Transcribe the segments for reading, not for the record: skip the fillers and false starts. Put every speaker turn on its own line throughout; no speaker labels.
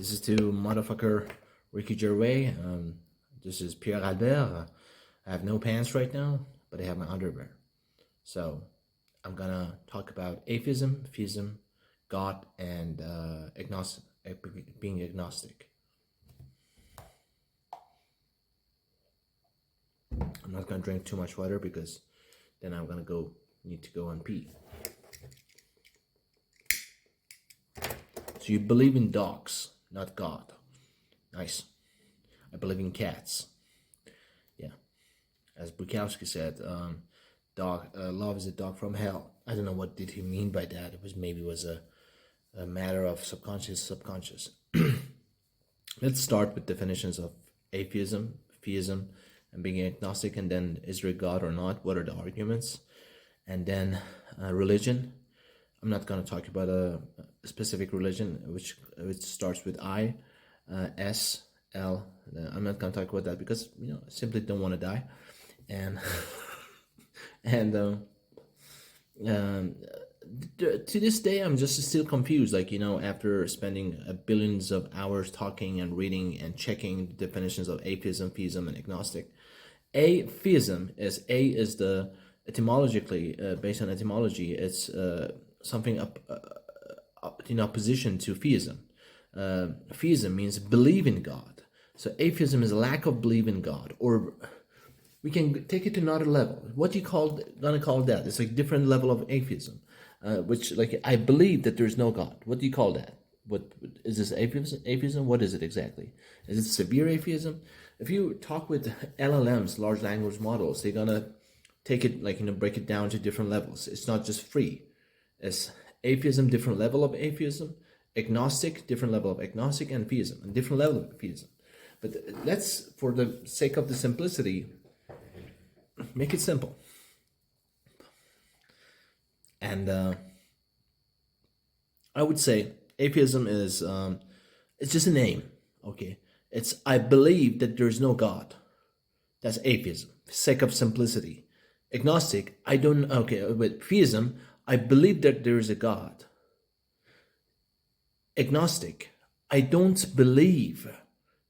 This is to motherfucker Ricky Gervais. This is Pierre Albert. I have no pants right now, but I have my underwear. So I'm gonna talk about atheism, theism, God, and being agnostic. I'm not gonna drink too much water because then I'm gonna need to go and pee. So you believe in dogs, not God. Nice. I believe in cats. Yeah. As Bukowski said, love is a dog from hell. I don't know what did he mean by that. Maybe it was a matter of subconscious. Let's start with definitions of atheism, theism, and being agnostic, and then is there God or not? What are the arguments? And then religion. I'm not going to talk about a specific religion which starts with I, S, L. I'm not going to talk about that because I simply don't want to die, and to this day I'm just still confused. After spending billions of hours talking and reading and checking the definitions of atheism, theism, and agnostic. Atheism is the etymologically based on etymology. It's something in opposition to theism. Theism means believe in God. So atheism is a lack of belief in God, or we can take it to another level. What do you gonna call that? It's like different level of atheism, which I believe that there's no God. What do you call that? What is this atheism? What is it exactly? Is it severe atheism? If you talk with LLMs, large language models, they're gonna take it break it down to different levels. It's not just free. It's atheism, different level of atheism, agnostic, different level of agnostic, and theism, and different level of theism. But let's, for the sake of the simplicity, make it simple. And I would say atheism is it's just a name, okay? It's I believe that there is no God. That's atheism, sake of simplicity. Agnostic, I don't, okay, with theism, I believe that there is a God. Agnostic, I don't believe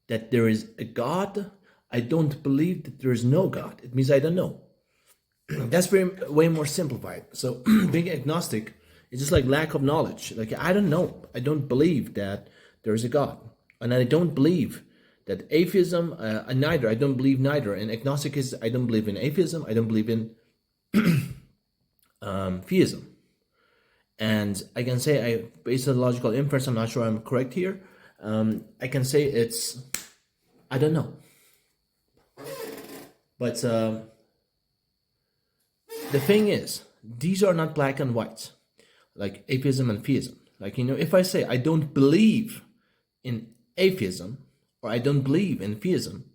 that there is a God. I don't believe that there is no God. It means I don't know. That's way more simplified. So being agnostic is just like lack of knowledge. I don't know. I don't believe that there is a God. And I don't believe that atheism, neither. I don't believe neither. And agnostic is I don't believe in atheism. I don't believe in theism. And I can say, based on logical inference, I'm not sure I'm correct here. I can say it's, I don't know. But the thing is, these are not black and white, like atheism and theism. If I say I don't believe in atheism or I don't believe in theism,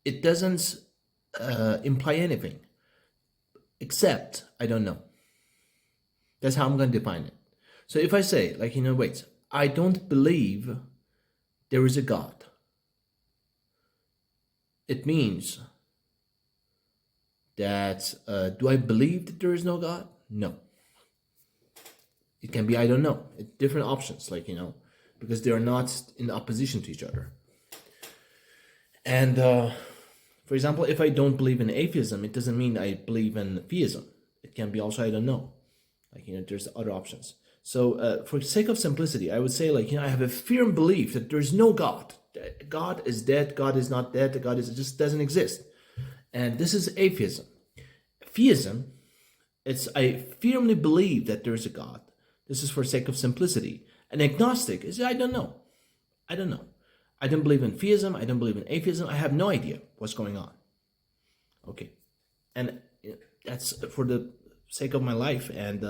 it doesn't imply anything except I don't know. That's how I'm going to define it. So if I say, wait, I don't believe there is a God, it means that, do I believe that there is no God? No. It can be I don't know. It's different options, because they are not in opposition to each other. And for example, if I don't believe in atheism, it doesn't mean I believe in theism. It can be also I don't know. There's other options. So for the sake of simplicity, I would say I have a firm belief that there's no God. God is dead. God is not dead. God just doesn't exist. And this is atheism. Theism, it's I firmly believe that there's a God. This is for sake of simplicity. And agnostic is I don't know. I don't know. I don't believe in theism. I don't believe in atheism. I have no idea what's going on. Okay. And that's for the sake of my life and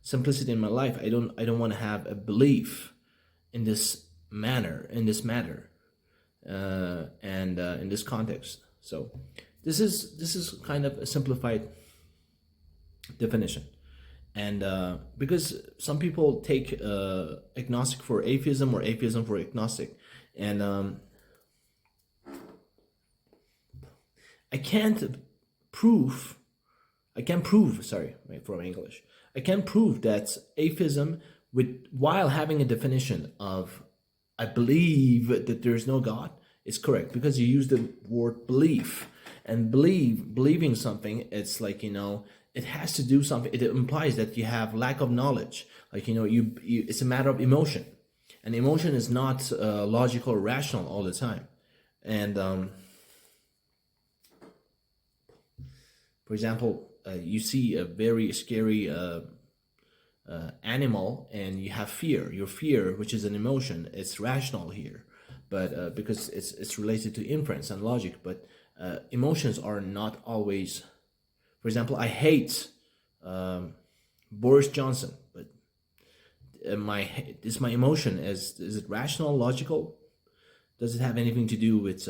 simplicity in my life. I don't want to have a belief in this matter, and in this context. So this is kind of a simplified definition. And because some people take agnostic for atheism or atheism for agnostic, and I can't prove, sorry, from English. I can't prove that atheism while having a definition of I believe that there is no God is correct, because you use the word belief, and believing something, it's like, it has to do something. It implies that you have lack of knowledge, like, you it's a matter of emotion, and emotion is not logical or rational all the time. And for example, you see a very scary animal and you have fear. Your fear, which is an emotion, it's rational here, but because it's related to inference and logic. But emotions are not always. For example, I hate Boris Johnson, but my emotion is it rational, logical? Does it have anything to do with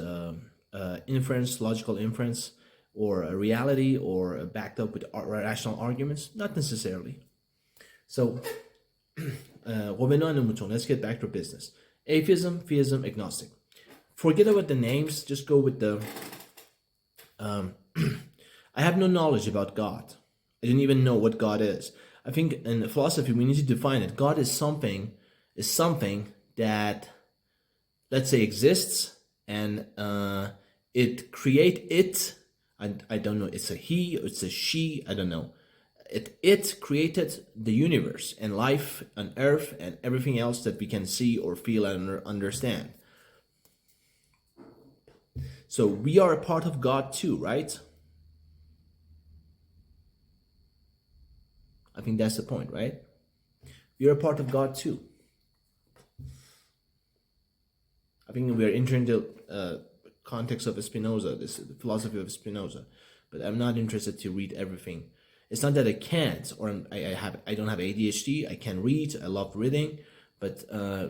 inference, logical inference, or a reality, or backed up with rational arguments? Not necessarily. So, revenons à nos moutons. Let's get back to business. Atheism, theism, agnostic. Forget about the names. Just go with the. I have no knowledge about God. I didn't even know what God is. I think in philosophy we need to define it. God is something that, let's say, exists, and I don't know. It's a he. It's a she. I don't know. It created the universe and life on earth and everything else that we can see or feel and understand. So we are a part of God too, right? I think that's the point, right? We are a part of God too. I think we are entering the context of Spinoza, this philosophy of Spinoza, but I'm not interested to read everything. It's not that I can't, or I don't have ADHD. I can read. I love reading, but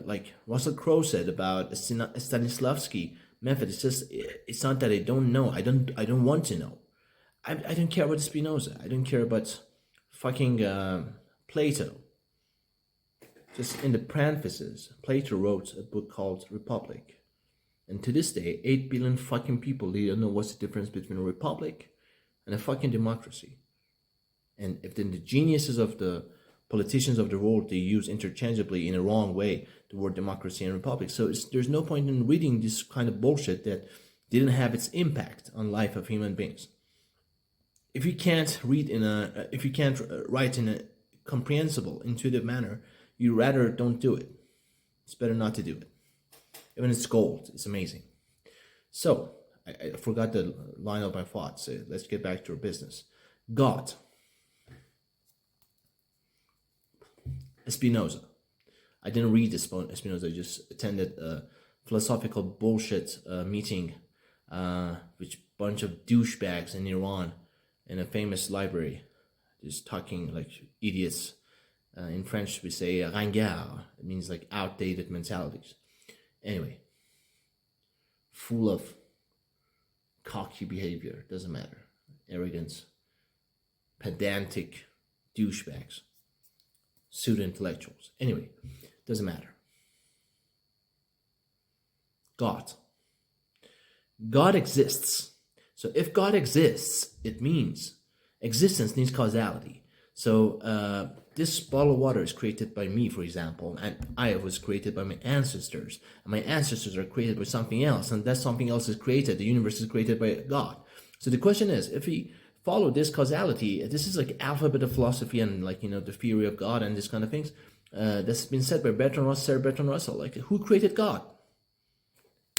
like Russell Crowe said about Stanislavski method, it's not that I don't know. I don't want to know. I don't care about Spinoza. I don't care about fucking Plato. Just in the parentheses, Plato wrote a book called Republic, and to this day, 8 billion fucking people, they don't know what's the difference between a republic and a fucking democracy. And if then the geniuses of the politicians of the world, they use interchangeably in a wrong way the word democracy and republic. So there's no point in reading this kind of bullshit that didn't have its impact on life of human beings. If you can't write in a comprehensible, intuitive manner, you rather don't do it. It's better not to do it. Even it's gold, it's amazing. So I forgot the line of my thoughts. Let's get back to our business. God. Spinoza. I didn't read Spinoza. I just attended a philosophical bullshit meeting with a bunch of douchebags in Iran in a famous library, just talking like idiots. In French, we say ringard. It means like outdated mentalities. Anyway, full of cocky behavior. Doesn't matter. Arrogance. Pedantic douchebags. Pseudo-intellectuals. Anyway, doesn't matter. God. God exists. So if God exists, it means existence needs causality. So this bottle of water is created by me, for example, and I was created by my ancestors. And my ancestors are created by something else, and that something else is created. The universe is created by God. So the question is, if we follow this causality, this is like alphabet of philosophy and like, the theory of God and this kind of things. That's been said by Sir Bertrand Russell. Like, who created God?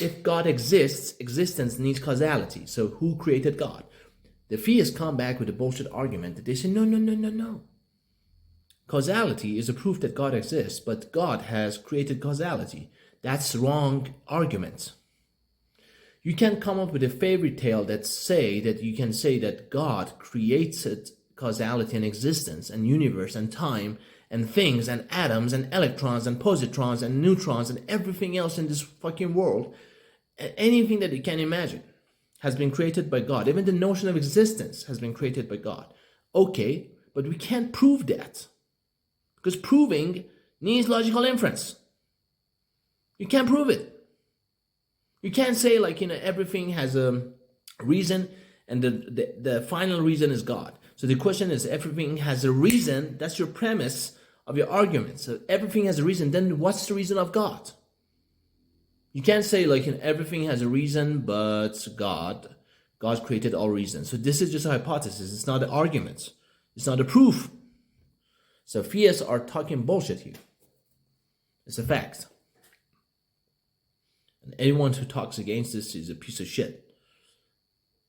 If God exists, existence needs causality. So who created God? The theists come back with a bullshit argument that they say, no. Causality is a proof that God exists, but God has created causality. That's the wrong argument. You can't come up with a fairy tale you can say that God created causality and existence and universe and time and things and atoms and electrons and positrons and neutrons and everything else in this fucking world. Anything that you can imagine has been created by God. Even the notion of existence has been created by God. Okay, but we can't prove that, because proving needs logical inference. You can't prove it. You can't say like, everything has a reason and the final reason is God. So the question is, everything has a reason. That's your premise of your argument. So everything has a reason. Then what's the reason of God? You can't say like everything has a reason, but God created all reasons. So this is just a hypothesis. It's not an argument. It's not a proof. So theists are talking bullshit here. It's a fact. And anyone who talks against this is a piece of shit.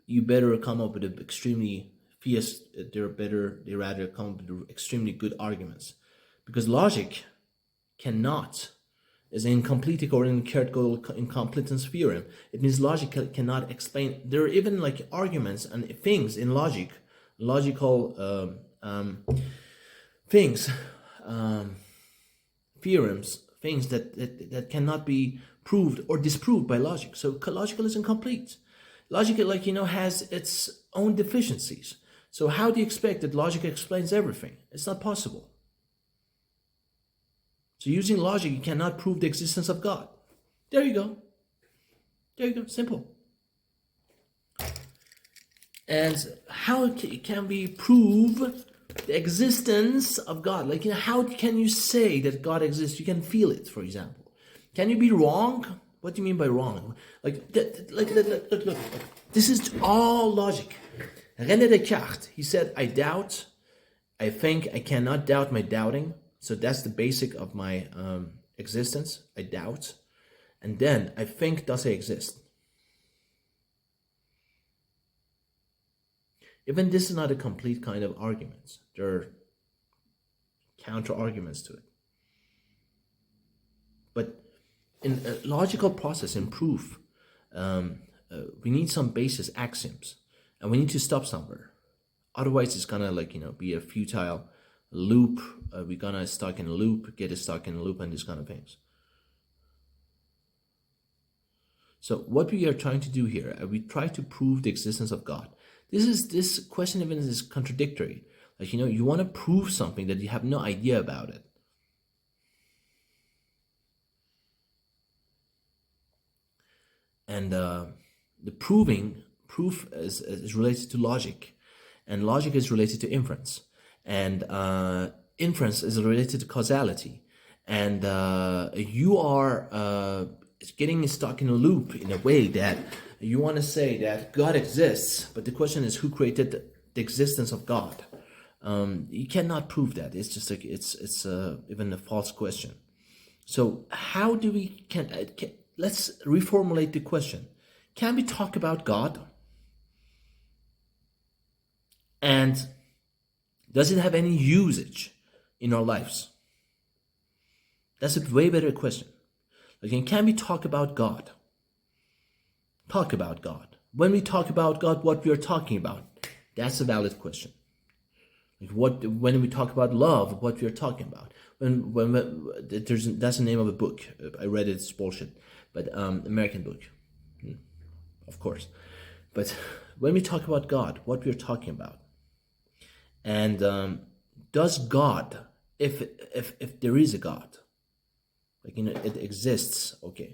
You better come up with an extremely theists. They rather come up with extremely good arguments, because logic is an incomplete or incompletable incompletence theorem. It means logic cannot explain. There are even like arguments and things in logical things, theorems, things that cannot be proved or disproved by logic. So logical is incomplete. Logic, has its own deficiencies. So how do you expect that logic explains everything? It's not possible. So using logic, you cannot prove the existence of God. There you go. Simple. And how can we prove the existence of God? How can you say that God exists? You can feel it, for example. Can you be wrong? What do you mean by wrong? Look. This is all logic. René Descartes, he said, I doubt, I think, I cannot doubt my doubting. So that's the basic of my existence. I doubt. And then I think, thus I exist. Even this is not a complete kind of argument. There are counter arguments to it. But in a logical process, in proof, we need some basis axioms, and we need to stop somewhere. Otherwise, it's gonna be a futile loop. We're gonna stuck in a loop, get stuck in a loop, and these kind of things. So what we are trying to do here, we try to prove the existence of God. This question even is contradictory. You want to prove something that you have no idea about it. And the proof is related to logic, and logic is related to inference, and inference is related to causality, and you are getting stuck in a loop in a way that you want to say that God exists, but the question is who created the existence of God. You cannot prove that. It's just it's even a false question. So how do we let's reformulate the question. Can we talk about God? And does it have any usage in our lives? That's a way better question. Can we talk about God? Talk about God. When we talk about God, what we are talking about? That's a valid question. When we talk about love, what we are talking about? That's the name of a book. I read it. It's bullshit, but American book, of course. But when we talk about God, what we are talking about? And does God, if there is a God, it exists, okay.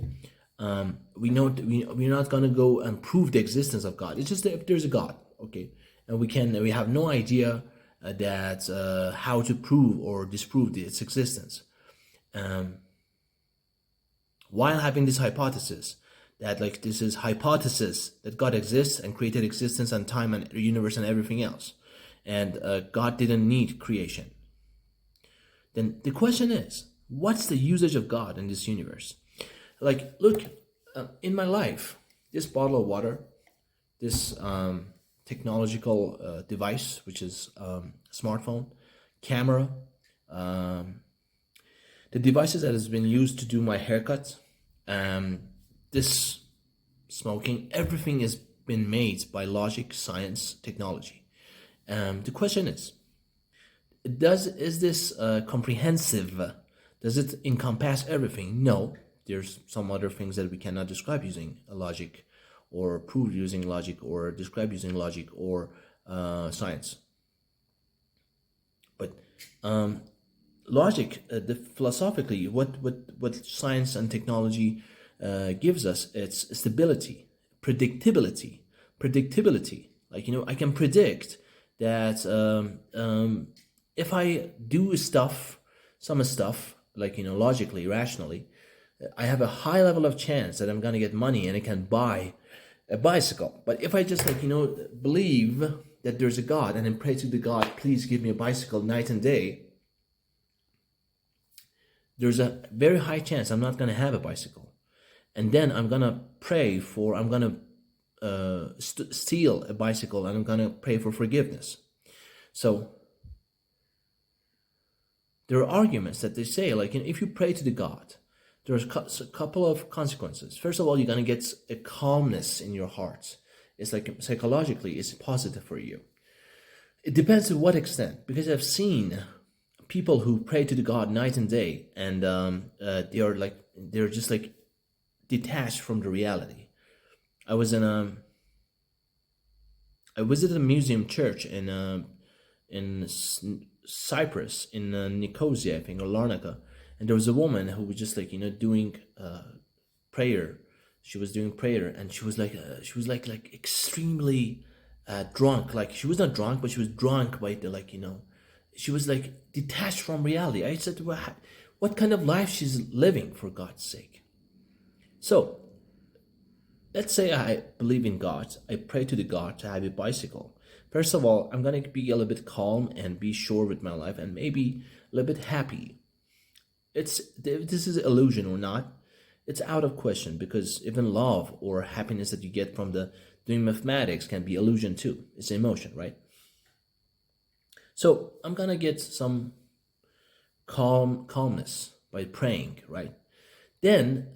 We know we're not gonna go and prove the existence of God. It's just that if there's a God, okay, and we have no idea that how to prove or disprove its existence. While having this hypothesis that this is hypothesis that God exists and created existence and time and universe and everything else, and God didn't need creation. Then the question is, what's the usage of God in this universe? Look, in my life, this bottle of water, this technological device, which is smartphone, camera, the devices that has been used to do my haircut, this smoking, everything has been made by logic, science, technology. The question is this comprehensive? Does it encompass everything? No. There's some other things that we cannot describe using logic, or prove using logic, or describe using logic, or science. But logic, philosophically, what science and technology gives us, it's stability, predictability. I can predict that if I do stuff some stuff, like, logically, rationally, I have a high level of chance that I'm gonna get money and I can buy a bicycle. But if I just, like, believe that there's a God and then pray to the God, please give me a bicycle night and day, there's a very high chance I'm not gonna have a bicycle. And then I'm gonna I'm gonna steal a bicycle, and I'm gonna pray for forgiveness. So there are arguments that they say, like, if you pray to the God, there's a couple of consequences. First of all, you're gonna get a calmness in your heart. It's like psychologically, it's positive for you. It depends to what extent, because I've seen people who pray to the God night and day, and they're just like detached from the reality. I visited a museum church in Cyprus, in Nicosia, I think, or Larnaca, and there was a woman who was just, like, doing prayer. She was doing prayer, and she was like extremely drunk. Like, she was not drunk, but she was drunk by the, like, she was like detached from reality. I said to her, what kind of life she's living, for God's sake? So let's say I believe in God. I pray to the God to have a bicycle. First of all, I'm going to be a little bit calm and be sure with my life, and maybe a little bit happy. If this is illusion or not, it's out of question, because even love or happiness that you get from doing mathematics can be illusion too. It's emotion, right? So I'm going to get some calmness by praying, right? Then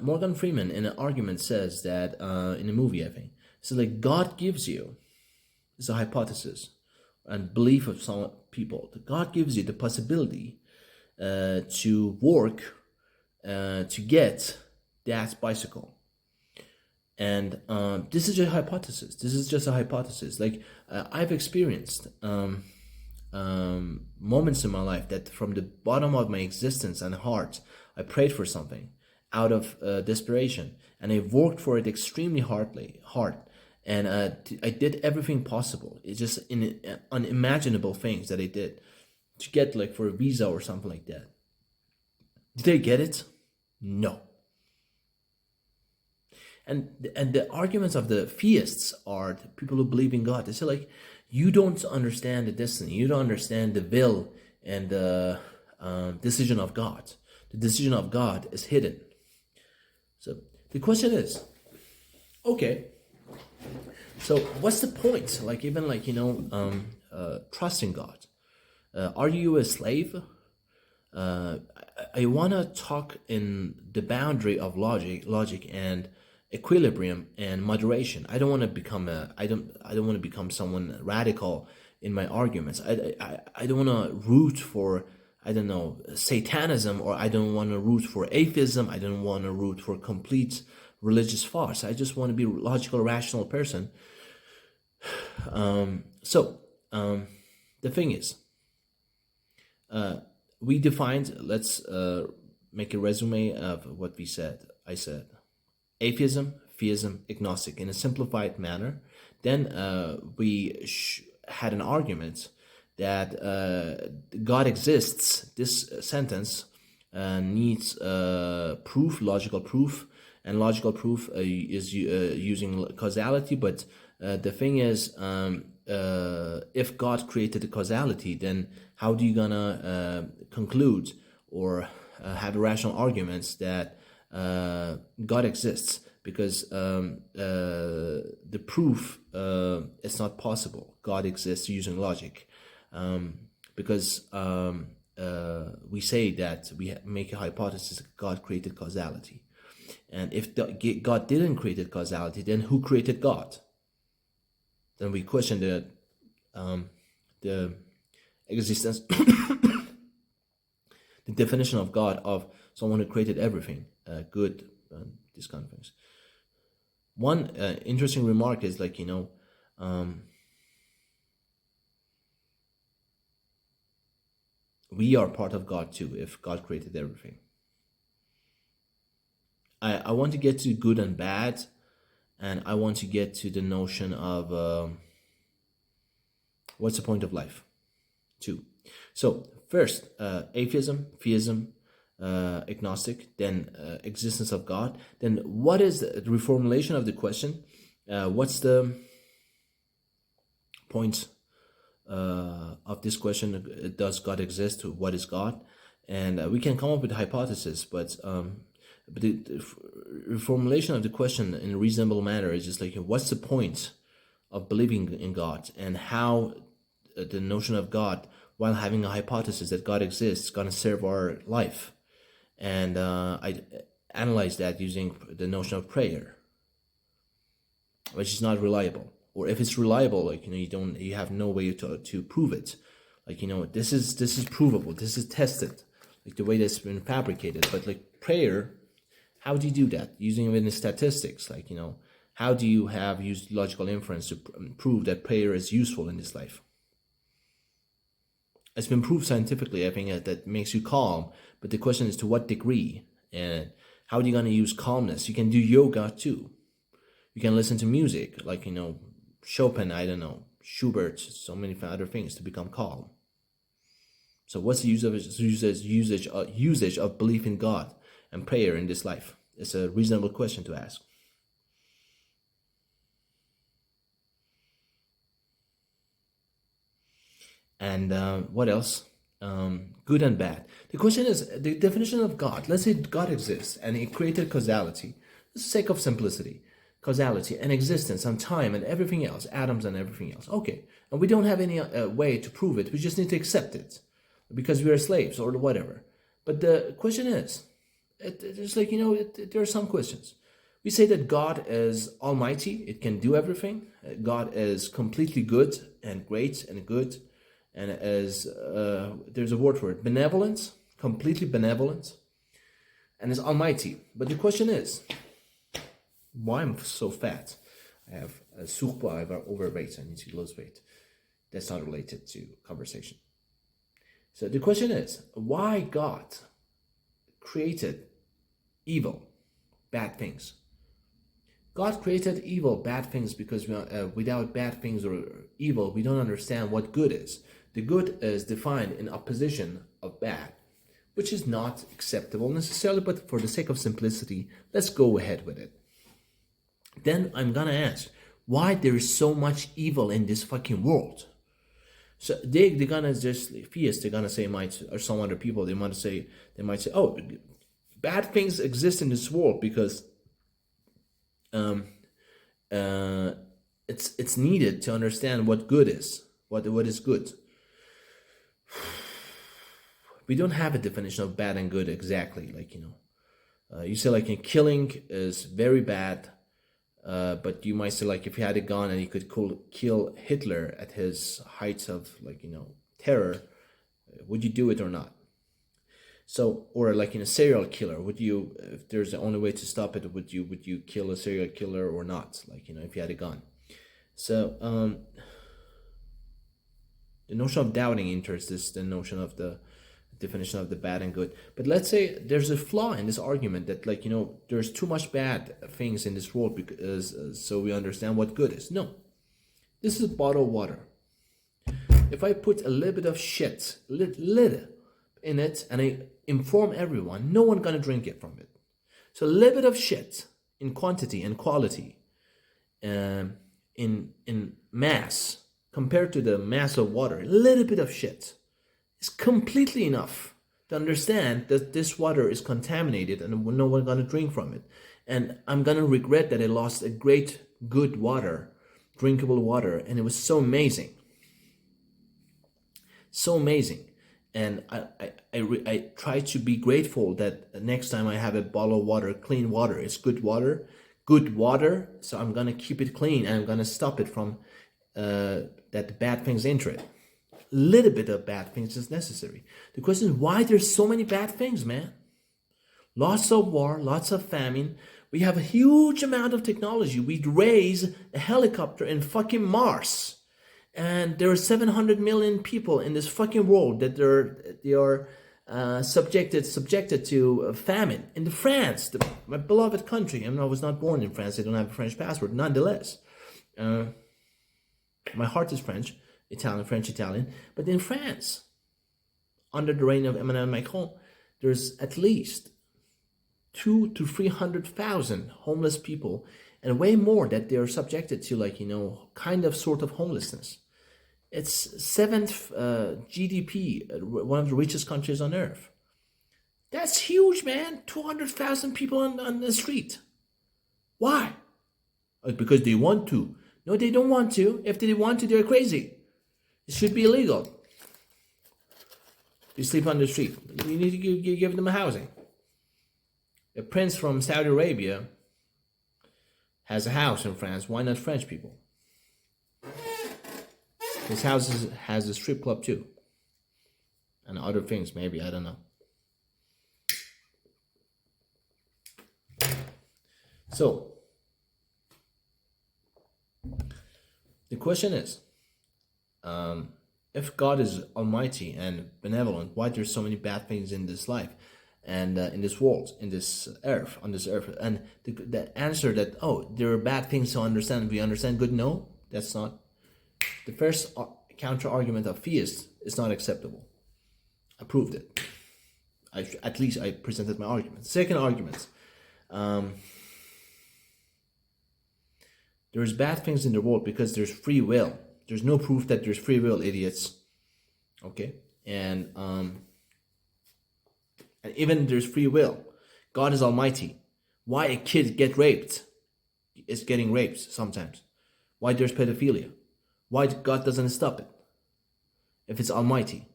Morgan Freeman in an argument says that, in a movie, I think, so like God gives you, it's a hypothesis and belief of some people, that God gives you the possibility to work to get that bicycle. And this is a hypothesis. This is just a hypothesis. Like, I've experienced moments in my life that from the bottom of my existence and heart, I prayed for something out of desperation, and I worked for it extremely hard, and I did everything possible. It's just unimaginable things that I did to get, like, for a visa or something like that. Did I get it? No. And the arguments of the theists are the people who believe in God. They say, like, you don't understand the destiny. You don't understand the will and the decision of God. The decision of God is hidden. So the question is, okay, so what's the point? Like, even, like, trusting God. Are you a slave? I want to talk in the boundary of logic and equilibrium and moderation. I don't want to become I don't want to become someone radical in my arguments. I don't want to root for, I don't know, Satanism, or I don't want to root for atheism. I don't want to root for complete religious farce. I just want to be a logical, rational person. The thing is, we defined, let's make a resume of what we said. I said atheism, theism, agnostic in a simplified manner. Then we had an argument that God exists. This sentence needs proof, logical proof, and logical proof is using causality. But the thing is, if God created the causality, then how do you gonna conclude or have rational arguments that God exists? Because the proof is not possible. God exists using logic, because we say that we make a hypothesis that God created causality, and if God didn't create causality, then who created God? Then we question the existence, the definition of God, of someone who created everything, good, these kind of things. One interesting remark is, like, we are part of God too, if God created everything. I want to get to good and bad, and I want to get to the notion of what's the point of life too. So first, atheism, theism, agnostic, then existence of God. Then what is the reformulation of the question? What's the point of this question? Does God exist? What is God? And we can come up with a hypothesis, but the reformulation of the question in a reasonable manner is just like, what's the point of believing in God, and how the notion of God, while having a hypothesis that God exists, is going to serve our life. And I analyze that using the notion of prayer, which is not reliable. Or if it's reliable, like, you have no way to prove it. Like, this is provable, this is tested, like the way that's been fabricated. But like prayer, how do you do that? Using even the statistics, like, how do you have used logical inference to prove that prayer is useful in this life? It's been proved scientifically, I think, that makes you calm. But the question is to what degree, and how are you going to use calmness? You can do yoga too. You can listen to music, like, Chopin, I don't know, Schubert, so many other things to become calm. So what's the usage of belief in God and prayer in this life? It's a reasonable question to ask. And what else? Good and bad. The question is the definition of God. Let's say God exists and he created causality. For the sake of simplicity, causality and existence and time and everything else, atoms and everything else. Okay, and we don't have any way to prove it. We just need to accept it because we are slaves or whatever. But the question is, it's like, there are some questions. We say that God is almighty. It can do everything. God is completely good and great and good. And as there's a word for it, benevolence, completely benevolent, and is almighty. But the question is, why am I so fat? I have a surpoids, I have overweight, I need to lose weight. That's not related to conversation. So the question is, why God created evil, bad things? God created evil, bad things, because without bad things or evil, we don't understand what good is. The good is defined in opposition of bad, which is not acceptable necessarily, but for the sake of simplicity, let's go ahead with it. Then I'm gonna ask, why there is so much evil in this fucking world? So they're gonna just, theists, they're gonna say, or some other people, they might say, oh, bad things exist in this world because it's needed to understand what good is, what is good. We don't have a definition of bad and good exactly. Like, you say like killing is very bad, but you might say like if you had a gun and you could kill Hitler at his heights of terror, would you do it or not? So, or like in a serial killer, would you, if there's the only way to stop it, would you kill a serial killer or not? Like, if you had a gun. So, the notion of doubting enters the notion of the definition of the bad and good. But let's say there's a flaw in this argument that there's too much bad things in this world because so we understand what good is. No, this is a bottle of water. If I put a little bit of shit, little in it, and I inform everyone, no one gonna drink it from it. So a little bit of shit in quantity and quality, in mass, compared to the mass of water, a little bit of shit is completely enough to understand that this water is contaminated and no one gonna drink from it. And I'm gonna regret that I lost a great, good water, drinkable water, and it was so amazing. So amazing. And I try to be grateful that next time I have a bottle of water, clean water, it's good water, so I'm gonna keep it clean and I'm gonna stop it from that bad things enter it. Little bit of bad things is necessary. The question is why there's so many bad things, man. Lots of war, lots of famine. We have a huge amount of technology. We'd raise a helicopter in fucking Mars. And there are 700 million people in this fucking world that they are subjected to famine. In France, my beloved country, I was not born in France. I don't have a French passport. Nonetheless, my heart is French, Italian. But in France, under the reign of Emmanuel Macron, there's at least 2 to 300,000 homeless people, and way more that they are subjected to, like, kind of sort of homelessness. It's seventh GDP, one of the richest countries on earth. That's huge, man. 200,000 people on the street. Why? Because they want to. No, they don't want to. If they want to, they're crazy. It should be illegal. You sleep on the street. You need to give them a housing. A prince from Saudi Arabia has a house in France. Why not French people? His house has a strip club too. And other things, maybe, I don't know. So, the question is, if God is almighty and benevolent, why there's so many bad things in this life and in this world, in this earth, on this earth? And the answer that, oh, there are bad things to understand, we understand good, no, that's not. The first counter argument of theists is not acceptable. I proved it. At least I presented my argument. Second argument, there's bad things in the world because there's free will. There's no proof that there's free will, idiots. Okay? And even there's free will. God is almighty. Why a kid get raped is getting raped sometimes. Why there's pedophilia. Why God doesn't stop it. If it's almighty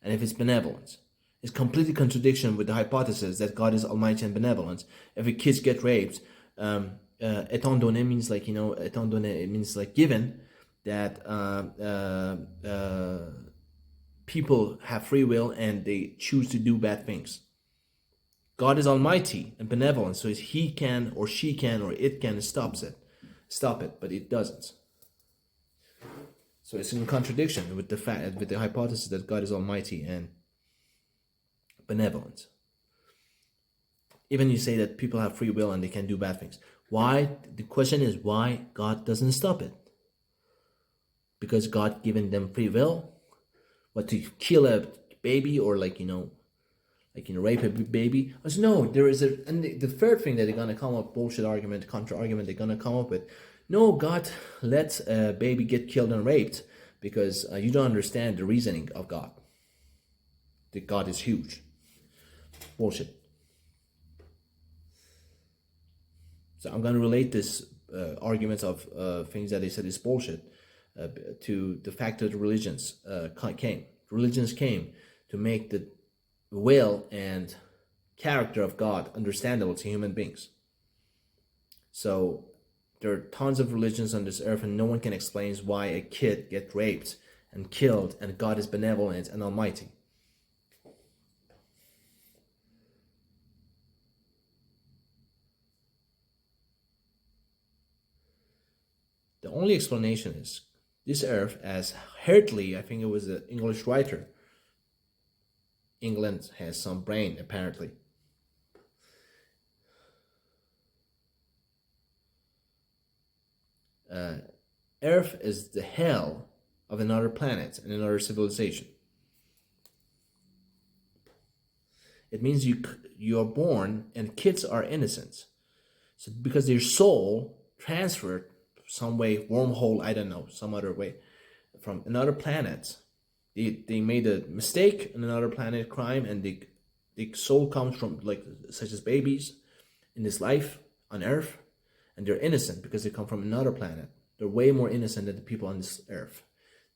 and if it's benevolent. It's completely contradiction with the hypothesis that God is almighty and benevolent. If a kid get raped, étant donné means like, étant donné, it means like given that people have free will and they choose to do bad things. God is almighty and benevolent, so he can or she can or it can stop it, but it doesn't. So it's in contradiction with the hypothesis that God is almighty and benevolent. Even you say that people have free will and they can do bad things. Why? The question is why God doesn't stop it. Because God given them free will? What, to kill a baby or rape a baby? No, there is and the third thing that they're gonna come up, bullshit argument, counter argument, they're gonna come up with. No, God lets a baby get killed and raped because you don't understand the reasoning of God. That God is huge. Bullshit. So I'm going to relate this arguments of things that they said is bullshit to the fact that religions came. Religions came to make the will and character of God understandable to human beings. So there are tons of religions on this earth and no one can explain why a kid gets raped and killed and God is benevolent and almighty. The only explanation is this earth, as Hartley, I think it was an English writer, England has some brain apparently. Earth is the hell of another planet and another civilization. It means you are born and kids are innocent. So because their soul transferred some way, wormhole, I don't know, some other way, from another planet. They made a mistake in another planet, crime, and the soul comes from, such as babies in this life on Earth, and they're innocent because they come from another planet. They're way more innocent than the people on this Earth.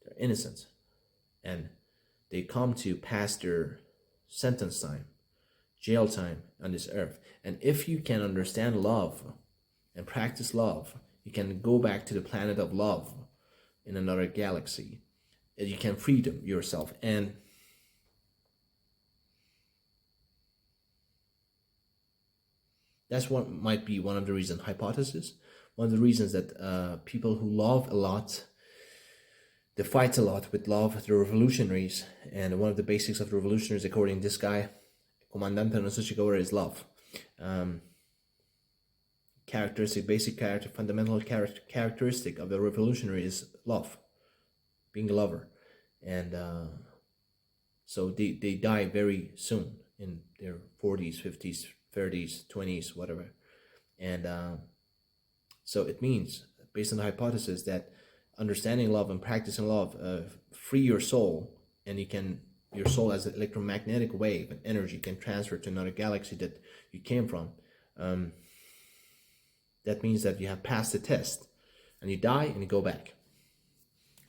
They're innocent, and they come to pass their sentence time, jail time on this Earth. And if you can understand love and practice love, you can go back to the planet of love in another galaxy. You can free yourself. And that's what might be one of the reasons, hypothesis, one of the reasons that people who love a lot, they fight a lot with love, the revolutionaries. And one of the basics of the revolutionaries, according to this guy, Comandante Nosuchigora, is love. Fundamental characteristic of the revolutionary is love, being a lover. And So they die very soon in their 40s, 50s, 30s, 20s, whatever. And so it means, based on the hypothesis, that understanding love and practicing love free your soul, and your soul as an electromagnetic wave and energy can transfer to another galaxy that you came from. That means that you have passed the test, and you die and you go back.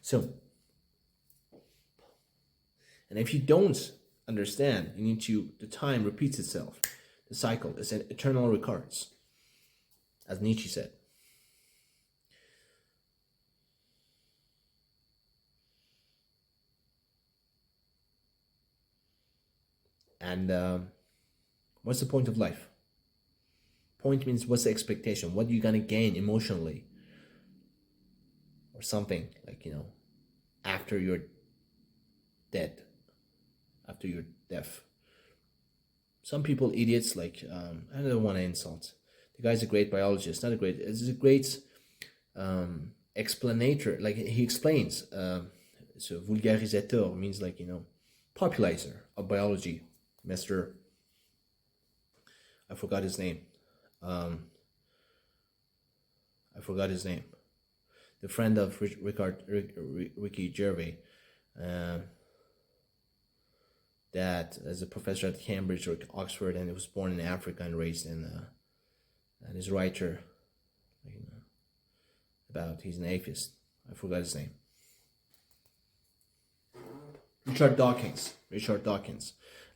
So, and if you don't understand, the time repeats itself. The cycle is an eternal recurrence, as Nietzsche said. And what's the point of life? Point means what's the expectation? What are you gonna gain emotionally? Or something like, after you're dead, after your death. Some people, idiots, like, I don't want to insult. The guy's a great biologist, it's a great explanator. Like, he explains, so vulgarisateur means, like, popularizer of biology. Mr. I forgot his name. The friend of Ricky Gervais, that is a professor at Cambridge or Oxford, and he was born in Africa and raised in, and his writer, he's an atheist. I forgot his name. Richard Dawkins.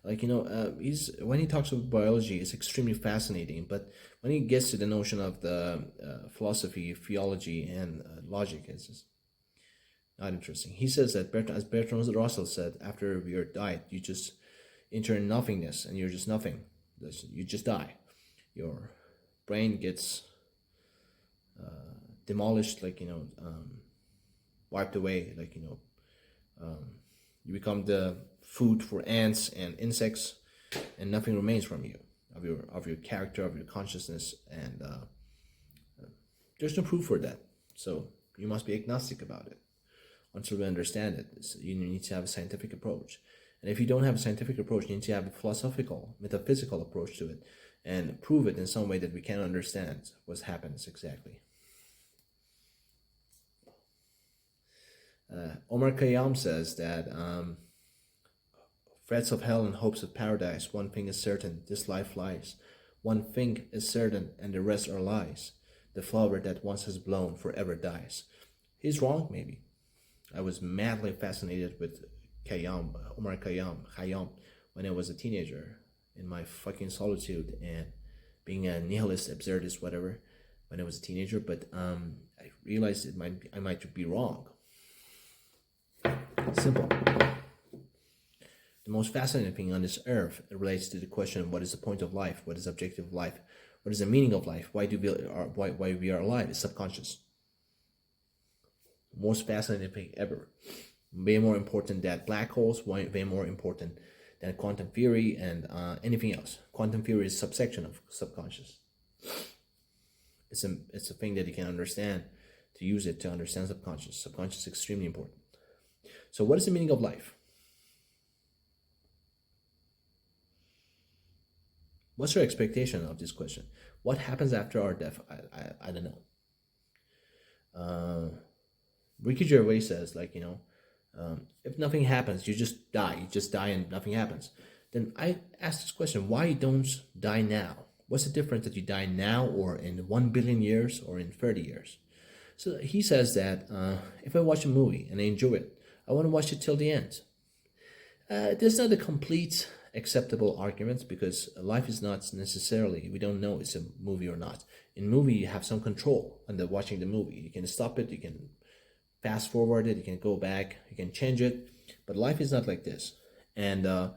He's, when he talks about biology, it's extremely fascinating. But when he gets to the notion of the philosophy, theology, and logic, it's just not interesting. He says that, as Bertrand Russell said, after you're died, you just enter in nothingness, and you're just nothing. You just die. Your brain gets demolished, wiped away, you become the food for ants and insects, and nothing remains from you, of your character, of your consciousness, and there's no proof for that. So you must be agnostic about it until you understand it. So you need to have a scientific approach, and if you don't have a scientific approach, you need to have a philosophical, metaphysical approach to it, and prove it in some way that we can understand what happens exactly. Omar Khayyam says that threats of hell and hopes of paradise, one thing is certain, this life lies. One thing is certain, and the rest are lies. The flower that once has blown forever dies. He's wrong, maybe. I was madly fascinated with Omar Khayyam, when I was a teenager, in my fucking solitude and being a nihilist, absurdist, whatever, when I was a teenager. But I realized I might be wrong. Simple. The most fascinating thing on this earth relates to the question: what is the point of life? What is the objective of life? What is the meaning of life? Why we are alive? It's subconscious. Most fascinating thing ever. Way more important than black holes. Way more important than quantum theory and anything else. Quantum theory is a subsection of subconscious. It's a thing that you can understand, to use it to understand subconscious. Subconscious is extremely important. So what is the meaning of life? What's your expectation of this question? What happens after our death? I don't know. Ricky Gervais says, if nothing happens, you just die. You just die and nothing happens. Then I ask this question: why don't die now? What's the difference that you die now, or in 1 billion years, or in 30 years? So he says that if I watch a movie and I enjoy it, I want to watch it till the end. There's not a complete acceptable argument, because life is not necessarily, we don't know it's a movie or not. In movie, you have some control under watching the movie. You can stop it, you can fast forward it, you can go back, you can change it. But life is not like this. And the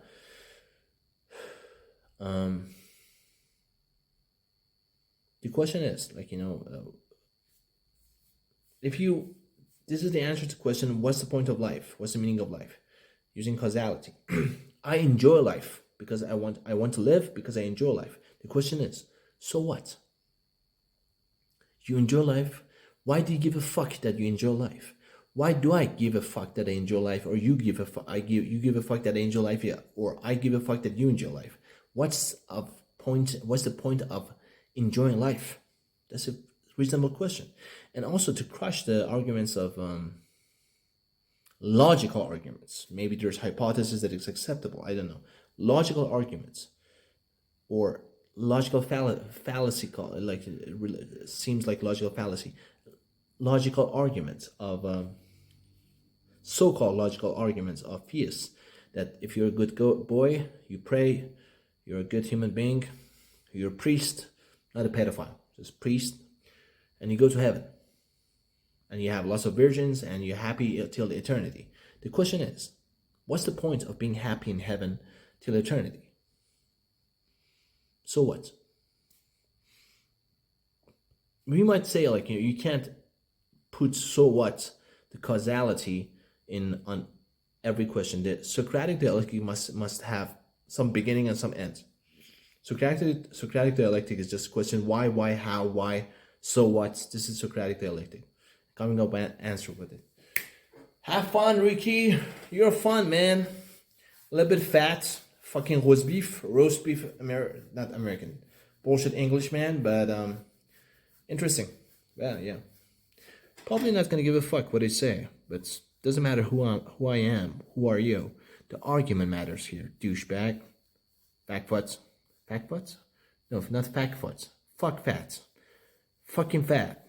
question is, this is the answer to the question: what's the point of life? What's the meaning of life? Using causality. I enjoy life because I want to live because I enjoy life. The question is, so what? You enjoy life. Why do you give a fuck that you enjoy life? Why do I give a fuck that I enjoy life, or you give a fuck? You give a fuck that I enjoy life, yeah, or I give a fuck that you enjoy life. What's the point of enjoying life? That's a reasonable question. And also to crush the arguments of logical arguments. Maybe there's hypothesis that it's acceptable. I don't know. Logical arguments or logical fallacy, like it seems like logical fallacy. Logical arguments of so-called logical arguments of theists, that if you're a good boy, you pray, you're a good human being, you're a priest, not a pedophile, just priest, and you go to heaven, and you have lots of virgins, and you're happy till eternity. The question is, what's the point of being happy in heaven till eternity? So what? We might say, like, you can't put so what, the causality in on every question. The Socratic dialectic must have some beginning and some end. Socratic dialectic is just question why, how, why, so what. This is Socratic dialectic. Coming up and answer with it. Have fun, Ricky. You're fun, man. A little bit fat. Fucking roast beef, not American. Bullshit English, man, but interesting. Yeah. Probably not gonna give a fuck what they say, but doesn't matter who I am. Who are you? The argument matters here, douchebag. Backfuts. Backfuts? No, not backfuts. Fuck fats. Fucking fat.